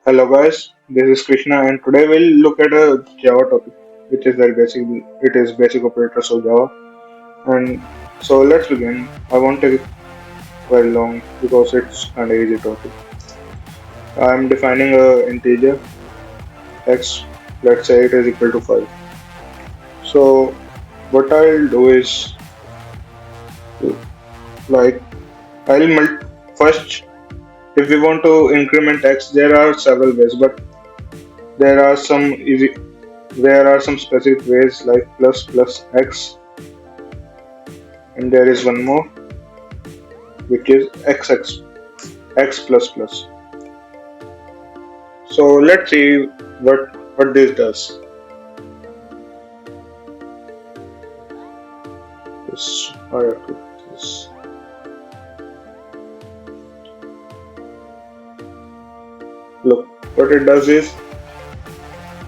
Hello guys, this is Krishna and today we'll look at a Java topic which is very basic. It is basic operators of Java. And so let's begin. I won't take it very long because it's kind of easy topic. I'm defining a integer x, let's say it is equal to 5. So what I'll do is like first, if we want to increment x, there are several ways, but there are some easy there are some specific ways like plus plus x, and there is one more which is x plus plus. So let's see what this does. This I have to do this. Look, what it does is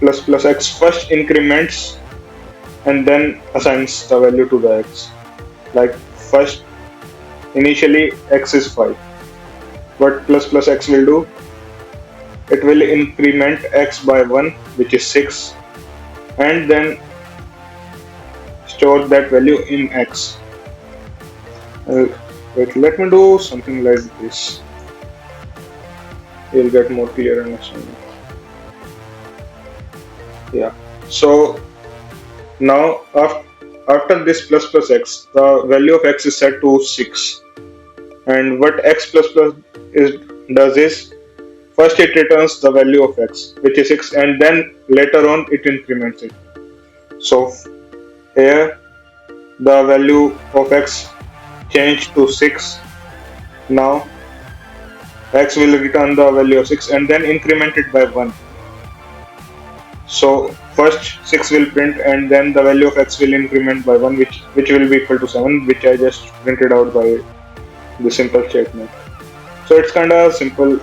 plus plus x first increments and then assigns the value to the x. Like first, initially x is 5. What plus plus x will do? It will increment x by 1, which is 6, and then store that value in x. Wait, let me do something like this. You'll get more clear understanding. Yeah. So now after this plus plus x, the value of x is set to 6. And what x plus plus does is first it returns the value of x, which is 6, and then later on it increments it. So here the value of x changed to 6. Now x will return the value of 6 and then increment it by 1. So first 6 will print and then the value of x will increment by 1, which will be equal to 7, which I just printed out by the simple statement. So it's kind of simple.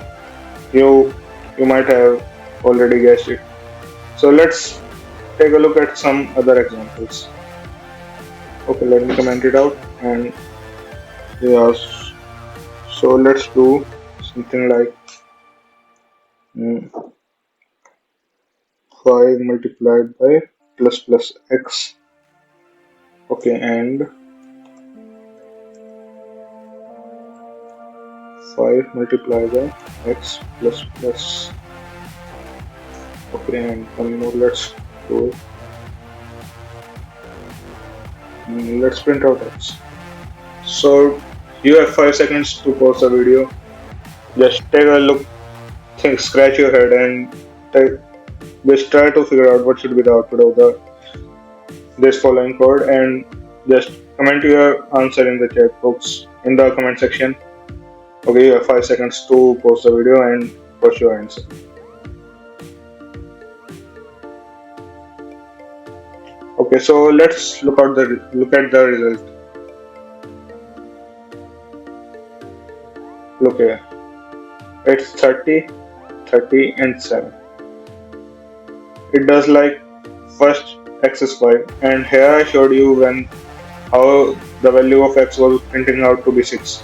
You might have already guessed it. So let's take a look at some other examples. Okay, let me comment it out. And yes, so let's do something like 5 multiplied by plus plus x. Okay, and 5 multiplied by x plus plus. Okay, and one more, let's do it. Let's print out x. So you have 5 seconds to pause the video. Just take a look, scratch your head, and just try to figure out what should be the output of this following code, and just comment your answer in the chat box in the comment section. Okay, you have 5 seconds to pause the video and post your answer. Okay, so let's look at the result. Look here, it's 30, 30, and 7. It does like first x is 5, and here I showed you how the value of x was printing out to be 6.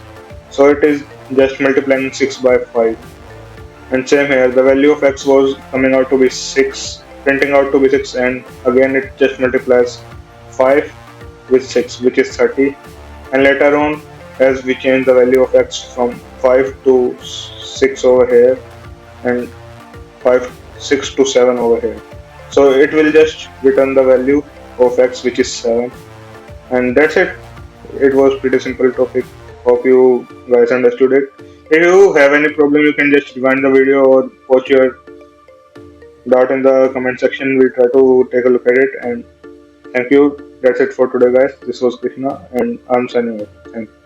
So it is just multiplying 6 by 5. And same here, the value of x was coming out to be 6, printing out to be 6, and again it just multiplies 5 with 6, which is 30. And later on, as we change the value of x from 5 to 6 over here, and 6 to 7 over here. So it will just return the value of x, which is 7. And that's it. It was pretty simple topic. Hope you guys understood it. If you have any problem, you can just rewind the video or post your doubt in the comment section. We'll try to take a look at it. And thank you. That's it for today, guys. This was Krishna, and I'm signing off. Thank you.